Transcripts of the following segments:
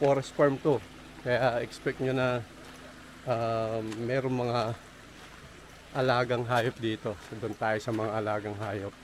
forest farm to. Kaya expect nyo na merong mga alagang hayop dito. So, doon tayo sa mga alagang hayop.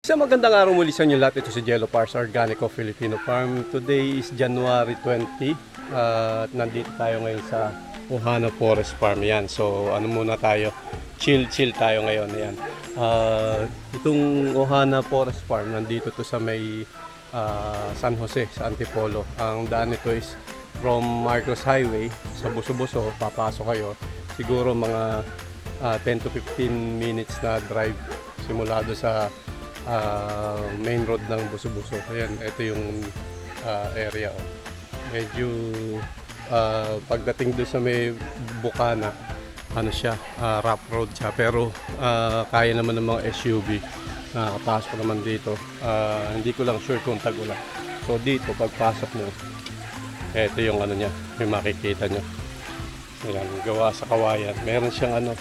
Sa magandang araw muli sa inyo lahat, ito si Jello Pars Organico Filipino Farm. Today is January 20 at nandito tayo ngayon sa Ohana Forest Farm. Yan. So ano muna tayo, chill tayo ngayon. Yan. Itong Ohana Forest Farm, nandito to sa may San Jose, sa Antipolo. Ang daan nito is from Marcos Highway sa Buso-Buso, papasok kayo. Siguro mga 10 to 15 minutes na drive simula do sa main road ng Buso-Buso. Ayan, ito yung area. Medyo pagdating doon sa may Bukana, ano siya, rough road siya. Pero kaya naman ng mga SUV. Nakapasok naman dito. Hindi ko lang sure kung tag-ulan. So dito, pagpasok mo, ito yung ano niya, may makikita nyo. Ayan, gawa sa kawayan. Meron siyang ano,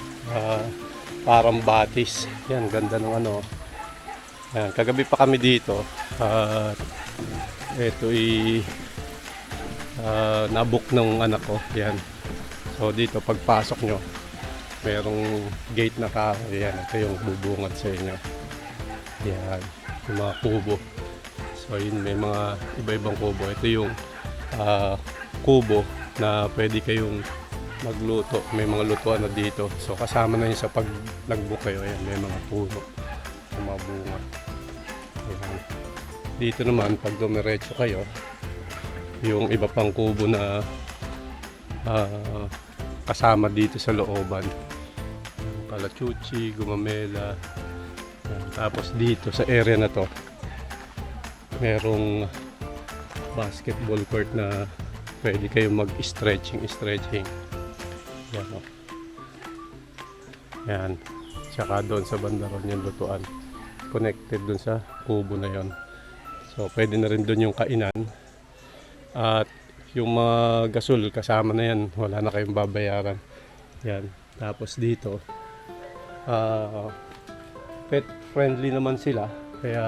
parang batis. Yan, ganda ng ano. Ayan, kagabi pa kami dito. Ito nabook ng anak ko. Yan. So dito pagpasok nyo, merong gate na kahoy. Yan, ito yung bubungad sa inyo. Yan, yung mga kubo. So yun, may mga iba-ibang kubo. Ito yung kubo na pwede kayong magluto. May mga lutuan na dito. So kasama na yun sa pag nag-book kayo. Ayan, may mga puno, mga bunga. Ayan. Dito naman pag dumiretso kayo, yung iba pang kubo na kasama dito sa looban, Kalachuchi, Gumamela. Ayan. Tapos dito sa area na to, merong basketball court na pwede kayong mag-stretching. Yan, o. Yan. Tsaka doon sa bandaron yung lutuan, connected doon sa kubo na yon. So pwede na rin doon yung kainan. At yung mga gasol kasama na yan, wala na kayong babayaran. Yan. Tapos dito pet friendly naman sila. Kaya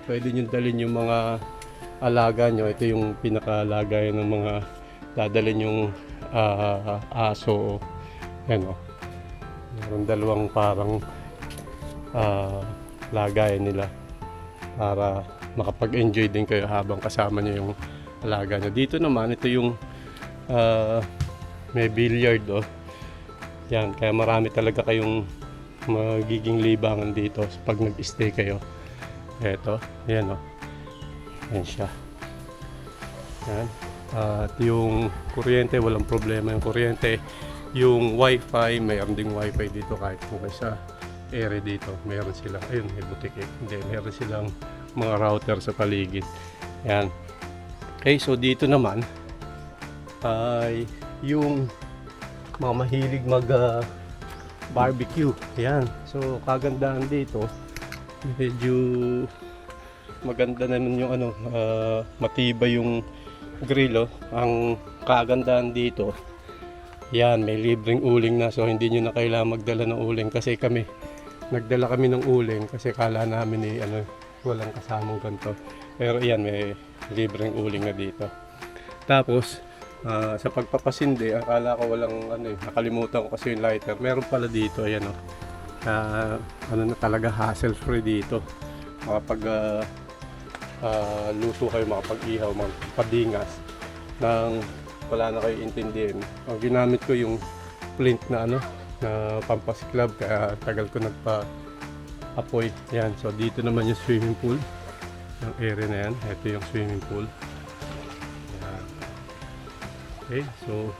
pwede nyo dalhin yung mga alaga nyo. Ito yung pinakaalagay ng mga dadalhin yung aso. Yan, o. Meron dalawang parang lagayan nila para makapag-enjoy din kayo habang kasama nyo yung alaga nyo. Dito naman, ito yung may billiard, oh. Yan, kaya marami talaga kayong magiging libangan dito pag nag-stay kayo. Eto, yan, oh. Yan siya. Yan. At yung kuryente, walang problema yung kuryente. Yung wifi, mayroon ding wifi dito kahit kung sa area dito. Mayroon sila, ayun, may butik eh. Hindi, mayroon silang mga router sa paligid. Yan. Okay, so dito naman ay yung mga mahilig mag barbecue. Yan. So kagandahan dito, medyo maganda naman yung ano, matibay yung grill, oh. Ang kagandahan dito, yan, may libreng uling na. So hindi nyo na kailangan magdala ng uling. Kasi nagdala kami ng uling kasi kala namin walang kasamang ganito. Pero yan, may libreng uling na dito. Tapos sa pagpapasindi, akala ko walang nakalimutan ko kasi yung lighter. Meron pala dito, ayan, oh. Na talaga, hassle free dito. Makapag luto kayo, makapag-ihaw, magpadingas nang wala na kayo intindihin. Ang ginamit ko yung flint na na pampasiklab, kaya tagal ko nagpa-apoy. Yan, so dito naman yung swimming pool. Yung area na yan, ito yung swimming pool. Yan. Okay, so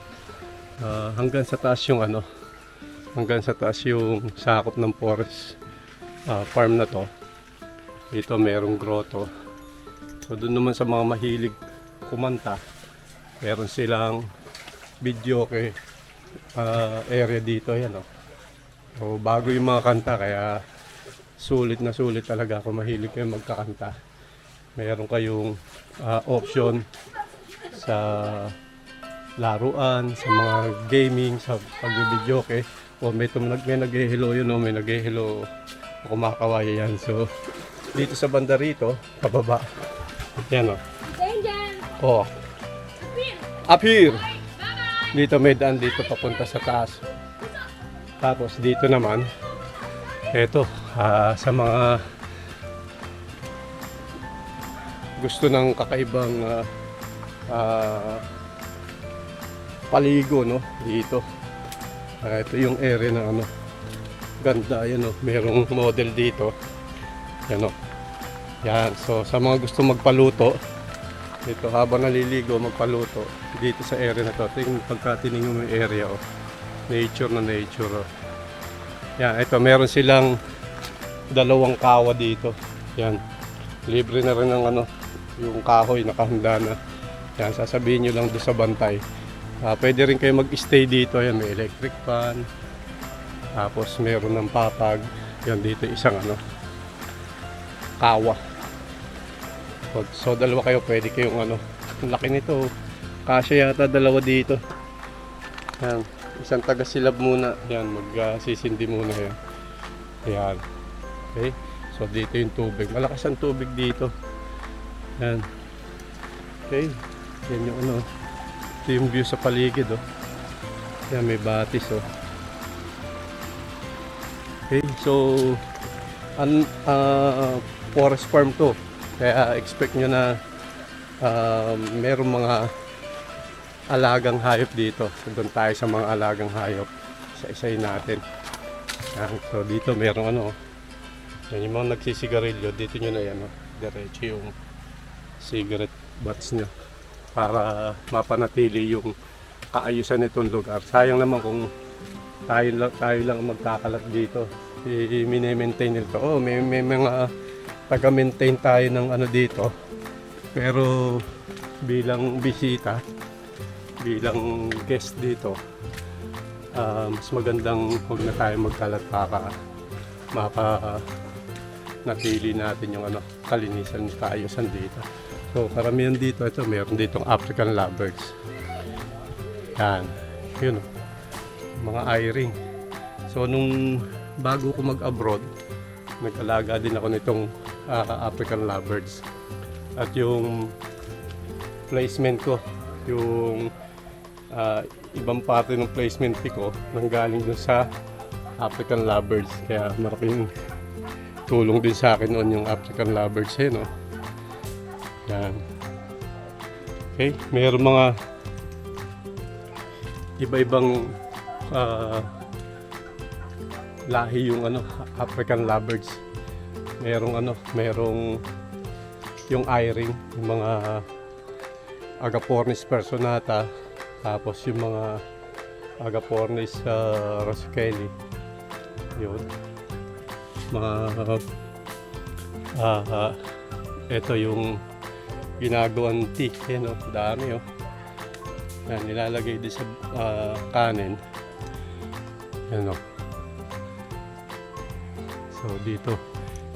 hanggang sa taas yung hanggang sa taas yung sakop ng forest farm na to. Dito merong grotto. So doon naman sa mga mahilig kumanta, Meron silang video area dito, yan oh. So, bago yung mga kanta, kaya sulit na sulit talaga kung mahilig kayo magkakanta. Meron kayong option sa laruan, sa mga gaming, sa pag-videoke. O may nag-hello yun, o may nag-hello kumakawaya yan. So, dito sa banda rito, pababa. Yan o. Oh. Up here. Dito may daan dito papunta sa taas. Tapos dito naman, eto, sa mga gusto ng kakaibang paligo, no? Dito. Ito yung area ng ano. Ganda, yan o. Merong model dito. Yan o. Yan. So, sa mga gusto magpaluto, dito habang naliligo, magpaluto. Dito sa area na to. Pagkatinignan mo yung area o. Nature na nature o. Yan. Ito, meron silang 2 kawa dito. Yan. Libre na rin ng ano, yung kahoy, nakahanda na. Yan. Sasabihin nyo lang doon sa bantay. Pwede rin kayo mag-stay dito. Yan. May electric fan. Tapos meron ng papag. Yan dito isang ano, kawa. So dalawa kayo, pwede kayong ano. Ang laki nito. Kasya yata 2 dito. Yan. Isang taga-silab muna. Yan, magsisindi muna yan. Yan. Okay. So dito yung tubig. Malakas ang tubig dito. Yan. Okay. Yan yung ano. Ito yung view sa paligid oh. Yan, may batis oh. Okay, so forest farm to. Kaya expect nyo na merong mga alagang hayop dito. So, doon tayo sa mga alagang hayop. Isa-isayin natin. Yan, so dito merong ano. Yan, yung mga nagsisigarilyo. Dito nyo na yan. Diretso yung cigarette butts nyo. Para mapanatili yung kaayusan nitong lugar. Sayang naman kung tayo lang magkakalat dito. I-maintain nito. Oh, may mga taga-maintain tayo ng ano dito. Pero bilang bisita, bilang guest dito, mas magandang huwag na tayo magkalat para mapanatili natin yung ano, kalinisan, kaayusan dito. So karamihan dito, ito meron ditong African lovebirds. Yan. Yun. Mga eye-ring. So nung bago ko mag-abroad, nag-alaga din ako nitong African lovebirds. At yung placement ko, yung ibang parte ng placement ko nanggaling dun sa African lovebirds. Kaya malaking tulong din sa akin noon yung African lovebirds eh, no? Yan. Okay, mayroong mga iba-ibang lahi yung ano, African lovebirds. Merong yung eye-ring, yung mga Agapornis personata, tapos yung mga Agapornis rosceli. Yun. Mga ito yung ginagawang tea, yan o, dami o. Yan, nilalagay din sa kanin. Yan o. So dito,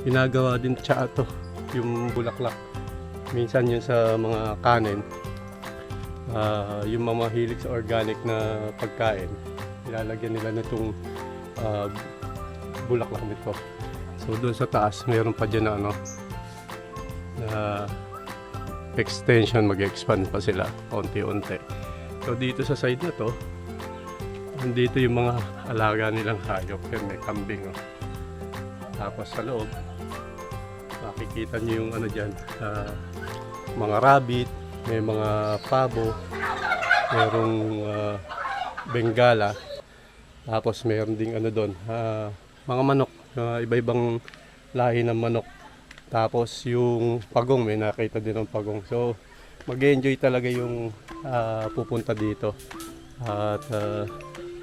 ginagawa din tsa to, yung bulaklak. Minsan yun sa mga kanin, yung mga mahilig sa organic na pagkain, nilalagyan nila nitong bulaklak nito. So doon sa taas, mayroon pa dyan na ano, extension, mag-expand pa sila unti-unti. So dito sa side na to, dito yung mga alaga nilang hayop. Yan, may kambing oh. Tapos sa loob, makikita nyo yung ano dyan, mga rabbit, may mga pabo, mayroong bengala, tapos mayroon ding ano doon, mga manok, iba-ibang lahi ng manok. Tapos yung pagong, may nakita din ng pagong. So mag-enjoy talaga yung pupunta dito. At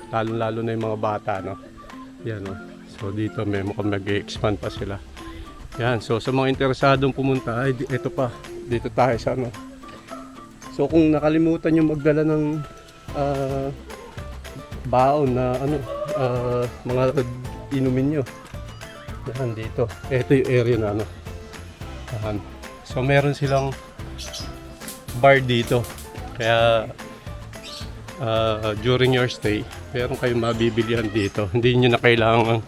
lalo-lalo na yung mga bata, no? Yan, no? So dito may mukhang mag-expand pa sila. Yan, so sa mga interesadong pumunta, ay ito pa, dito tayo sa ano, So kung nakalimutan nyo magdala ng baon na mga inumin nyo, yan dito. Ito yung area na yan. So meron silang bar dito. Kaya during your stay, meron kayong mabibilihan dito. Hindi nyo na kailangan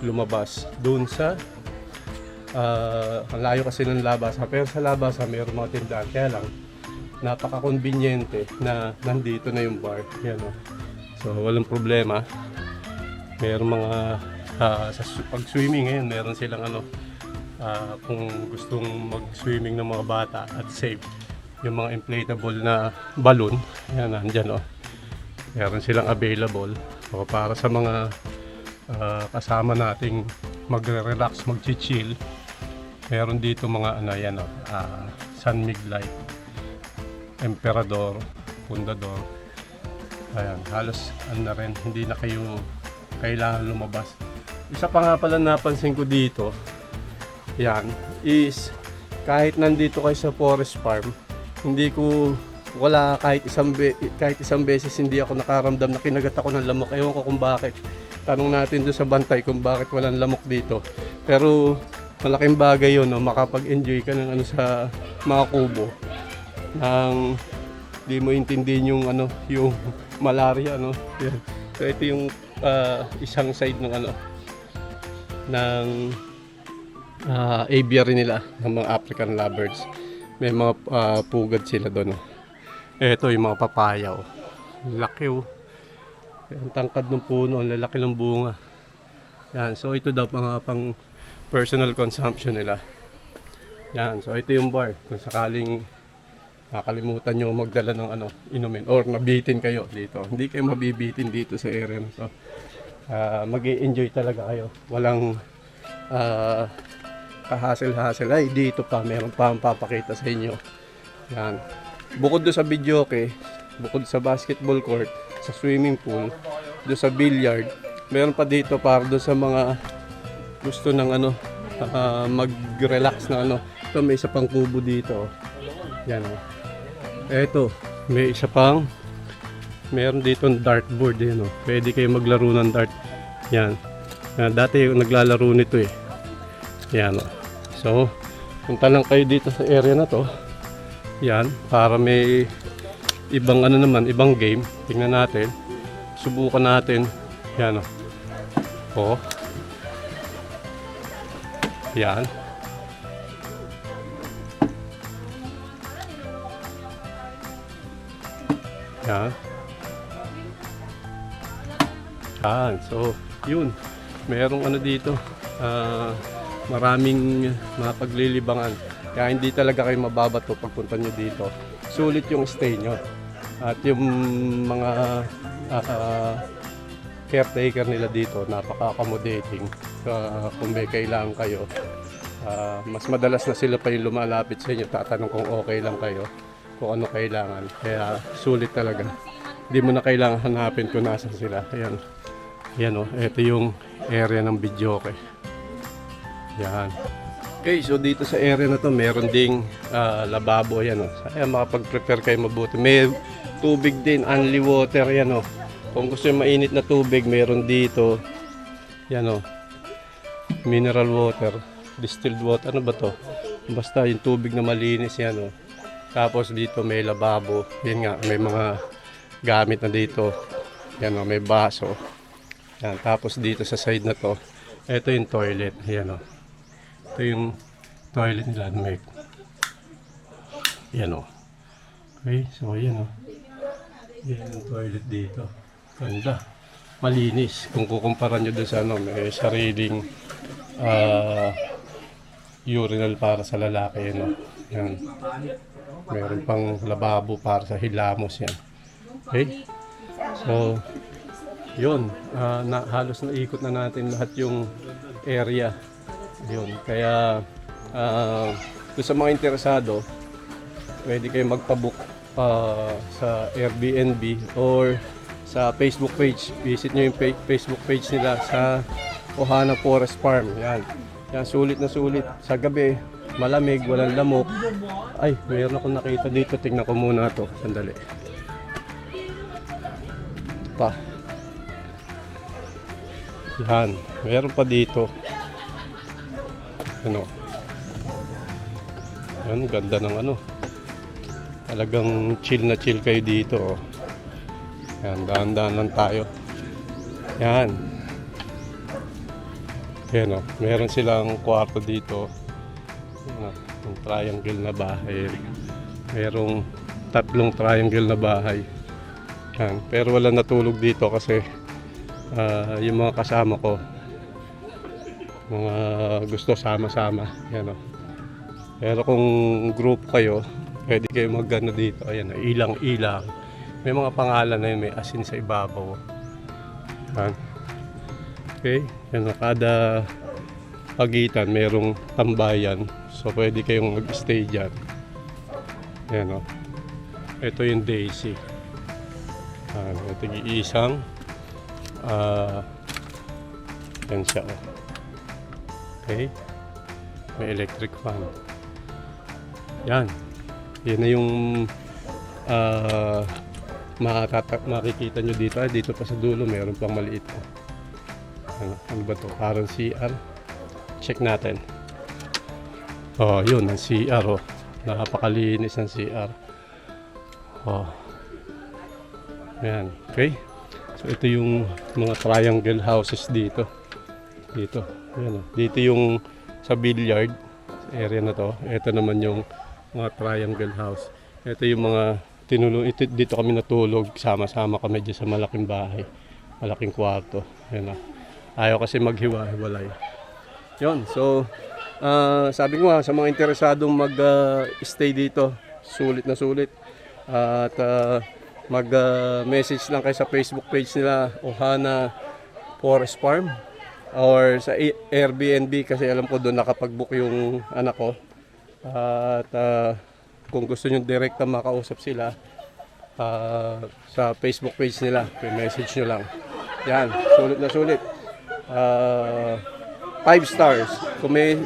lumabas doon sa ang layo kasi ng Labasa. Pero sa Labasa meron mga tindahan. Kaya lang napaka-conveniente na nandito na yung bar. Yan, so walang problema. Meron mga sa pag-swimming ngayon, meron silang kung gustong mag-swimming ng mga bata at safe, yung mga inflatable na balloon, yan nandyan meron silang available. So para sa mga kasama nating magre-relax, mag-chill, meron dito mga San Miguel, Emperador, Fundador. Ayan, halos na rin, hindi na kayo kailangan lumabas. Isa pa nga pala napansin ko dito, yan, is kahit nandito kayo sa forest farm, kahit isang beses hindi ako nakaramdam na kinagat ako ng lamok. Ewan ko kung bakit. Tanong natin doon sa bantay kung bakit walang lamok dito. Pero malaking bagay yun, makapag-enjoy ka ng sa mga kubo nang di mo intindihin yung malaria yan. So ito yung isang side ng aviary nila ng mga African lovebirds. May mga pugad sila doon. Ito yung mga papaya. Laki ang tangkad ng puno, ang lalaki ng bunga. Yan, so ito daw pang personal consumption nila. Yan, so ito yung bar. Kung sakaling nakalimutan nyo magdala ng inumin or nabitin kayo dito, hindi kayo mabibitin dito sa area na to. Mag-i-enjoy talaga kayo. Walang kahasel-hasel. Ay, dito pa, meron pa ang papakita sa inyo. Yan. Bukod doon sa videoke, bukod sa basketball court, sa swimming pool, doon sa billiard, meron pa dito para doon sa mga gusto ng mag-relax na Ito, may isa pang kubo dito. Yan Eto, may isa pang meron dito ng dartboard yan Pwede kayo maglaro ng dart. Yan. Dati naglalaro nito Yan So, punta lang kayo dito sa area na to. Yan, para may ibang ibang game. Tingnan natin. Subukan natin. Yan Yan. Yan. So, yun. Merong dito. Maraming mapaglilibangan. Kaya hindi talaga kayo mababato pagpunta nyo dito. Sulit yung stay nyo. At yung mga caretaker nila dito, napaka-accommodating. Kung may kailangan kayo, mas madalas na sila pa yung lumalapit sa inyo, tatanong kung okay lang kayo, kung ano kailangan. Kaya sulit talaga. Hindi mo na kailangan hanapin kung nasan sila. Ayan. Ito yung area ng videoke. Yan. Okay, so dito sa area na to meron ding lababo. Kaya makapag-prepare kayo mabuti. May tubig din, only water. Kung gusto yung mainit na tubig, meron dito. Mineral water, distilled water. Ano ba to? Basta yung tubig na malinis yan. Tapos dito may lababo. Yan nga, may mga gamit na dito. May baso. Yan. Tapos dito sa side na to, ito yung toilet. Ito yung toilet nila. Okay, so yan yan yung toilet dito. Ganda. Malinis. Kung kukumpara nyo doon sa may sariling urinal para sa lalaki. Yan. Meron pang lababo para sa hilamos yan. Okay? So, yun. Halos naikot na natin lahat yung area. Yun. Kaya, kung sa mga interesado, pwede kayo magpabook sa Airbnb or sa Facebook page. Visit nyo yung Facebook page nila sa Ohana Forest Farm. Yan. Yan, sulit na sulit. Sa gabi, Malamig, walang lamok. Ay, mayroon akong nakita dito. Tingnan ko muna to. Sandali. Ito pa. Yan. Mayroon pa dito. Ano? Yan, ganda ng ano. Talagang chill na chill kayo dito. Oh. Yan, dahan-dahan lang tayo. Yan. Yan, oh. Meron silang kwarto dito. Yung triangle na bahay. Merong 3 triangle na bahay. Yan. Pero wala natulog dito kasi yung mga kasama ko, mga gusto sama-sama. Yan, oh. Pero kung group kayo, pwede kayo mag-ano dito. Ayan, ilang-ilang. May mga pangalan na yun, may asin sa ibabaw. Yan. Okay, yan, kada pagitan merong tambayan. So pwede kayong mag-stay dyan. Yan, oh. Ito yung Daisy. Ito yung isang yan siya, oh. Okay, may electric fan. Yan. Yan na yung makikita nyo dito. Dito pa sa dulo meron pang maliit, oh. Ano ba to? Parang CR. Check natin. Oh, yun ang CR, oh. Napakalinis ng CR. Oh. Ayan, okay. So ito yung mga triangle houses dito. Dito. Ayan, oh. Dito yung sa billiard area na to. Ito naman yung mga triangle house. Ito yung mga dito kami natulog. Sama-sama kami dyan sa malaking bahay. Malaking kwarto. Ayan, oh. Ayaw kasi maghiwa-hiwalay. Yun, so sabi ko nga sa mga interesadong mag-stay dito, sulit na sulit. At mag-message lang kayo sa Facebook page nila, Ohana Forest Farm, or sa Airbnb kasi alam ko doon nakapag-book yung anak ko. At kung gusto nyo direkta makausap sila, sa Facebook page nila, message nyo lang. Yan, sulit na sulit. 5 stars. Kung 5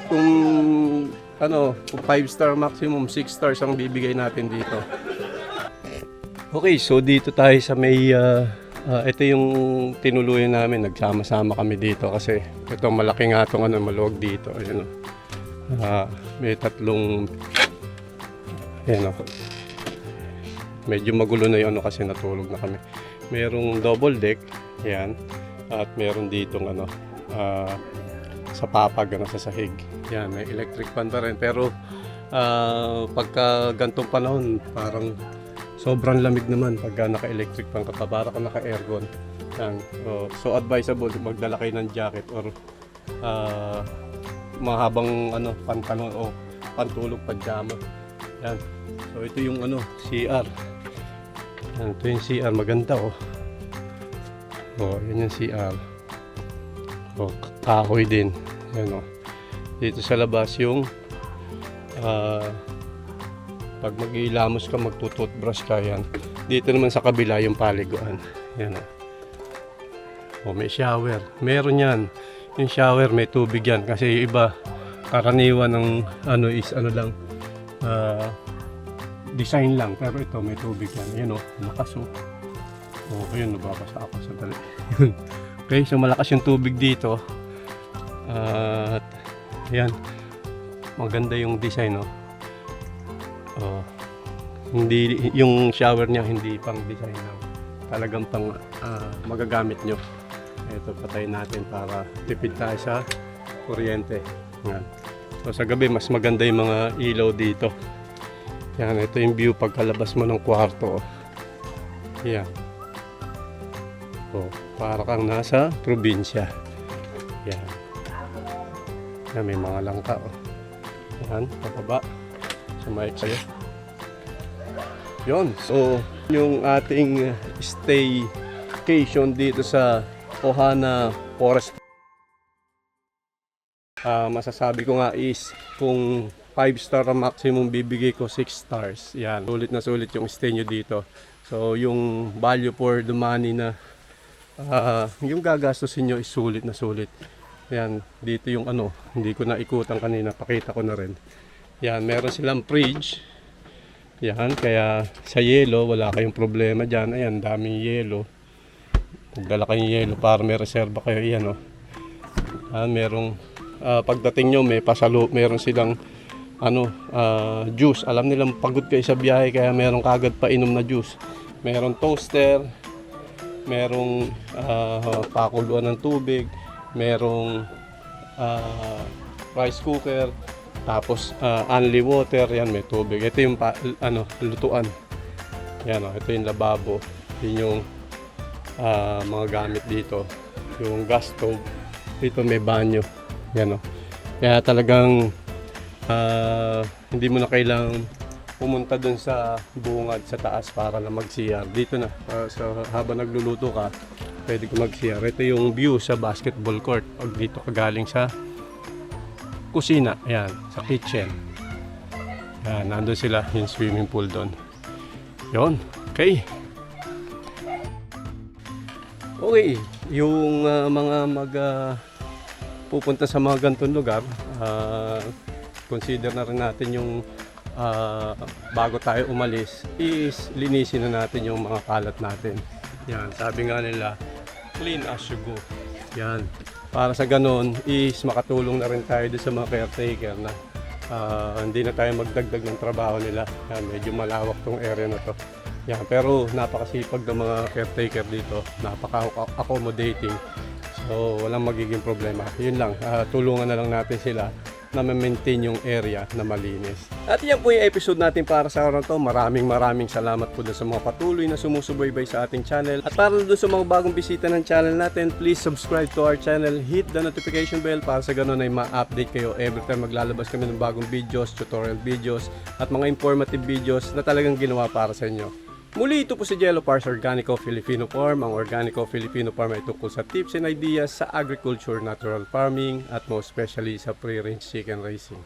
star maximum, 6 stars ang bibigay natin dito. Okay, so dito tayo sa may ito yung tinuluyan namin. Nagsama-sama kami dito kasi ito malaki nga itong maluwag dito. Ayan, may 3 ayan, medyo magulo na yung kasi natulog na kami. Merong double deck, ayan. At meron ditong sa papag sa sahig. Yan, may electric fan pa rin. Pero pagka gantong panahon, parang sobrang lamig naman pagka naka-electric fan ka pa, para ka naka-aircon. Yan. So advisable magdala kayo ng jacket or mahabang pantalon o pantulog, pajama. Yan. So ito yung CR. Yan, ito yung CR, maganda, oh. Oh, yan yung CR. Oh, kahoy din. Yan, oh. Dito sa labas yung pag mag-ilamos ka, magtututbrush ka, yan. Dito naman sa kabila yung paliguan. Yan, oh. Oh, may shower. Meron yan. Yung shower may tubig yan kasi yung iba karaniwan ng lang design lang, pero ito may tubig yan. Yan, oh, lakas, oh. Oh, ayun, nababasa ako sa dali. Okay, so malakas yung tubig dito. At yan, maganda yung design, no? Hindi yung shower niya hindi pang design lang. Talagang pang magagamit nyo. Ito, patayin natin para tipid tayo sa kuryente. Yan. So sa gabi mas maganda yung mga ilaw dito. Yan, ito yung view pagkalabas mo ng kwarto. Yan. Oh, para kang nasa probinsya. Yan. Yan, may mga langka, oh. Yan, pababa. Sumayik sa'yo. Yun, so yung ating staycation dito sa Ohana Forest. Masasabi ko nga is kung 5 star ang maximum, bibigay ko 6 stars. Yan, sulit na sulit yung stay nyo dito. So yung value for the money na yung gagastusin nyo is sulit na sulit. Yan, dito yung hindi ko na ikutan kanina, pakita ko na rin. Yan, meron silang fridge. Yan, kaya sa yelo, wala kayong problema dyan. Ayan, daming yelo. Pagdala kayong yelo para may reserva kayo. Yan, oh. Yan, merong, pagdating nyo, meron silang, juice. Alam nilang pagod kayo sa biyahe, kaya meron kagad painom na juice. Meron toaster, merong pakuluan ng tubig, merong rice cooker, tapos only water, yan, may tubig. Ito yung lutuan. Yan, ito yung lababo. Yun yung mga gamit dito. Yung gas stove. Dito may banyo. Yan, kaya talagang hindi mo na kailangang pumunta dun sa bungad sa taas para na mag-CR. Dito na, habang nagluluto ka, pwede ka mag-CR. Ito yung view sa basketball court. Pag dito ka galing sa kusina, ayan, sa kitchen. Ayan, nandun sila, yung swimming pool doon. Yun, okay. Okay, yung mga pupunta sa mga ganitong lugar, consider na rin natin yung bago tayo umalis, is linisin na natin yung mga kalat natin. Yan, sabi nga nila, clean as you go. Yan. Para sa ganon is makatulong na rin tayo sa mga caretaker na hindi na tayo magdagdag ng trabaho nila. Yan, medyo malawak tong area na to. Yan, pero napakasipag ng mga caretaker dito, napaka-accommodating. So walang magiging problema. Yun lang, tulungan na lang natin sila na ma-maintain yung area na malinis. At yan po yung episode natin para sa araw na to. Maraming salamat po dun sa mga patuloy na sumusubaybay sa ating channel. At para dun sa mga bagong bisita ng channel natin, please subscribe to our channel, hit the notification bell para sa ganun ay ma-update kayo every time maglalabas kami ng bagong videos, tutorial videos, at mga informative videos na talagang ginawa para sa inyo. Muli, ito po si Jello Pars Organico Filipino Farm. Ang Organico Filipino Farm ay tungkol sa tips and ideas sa agriculture, natural farming, at most especially sa free-range chicken raising.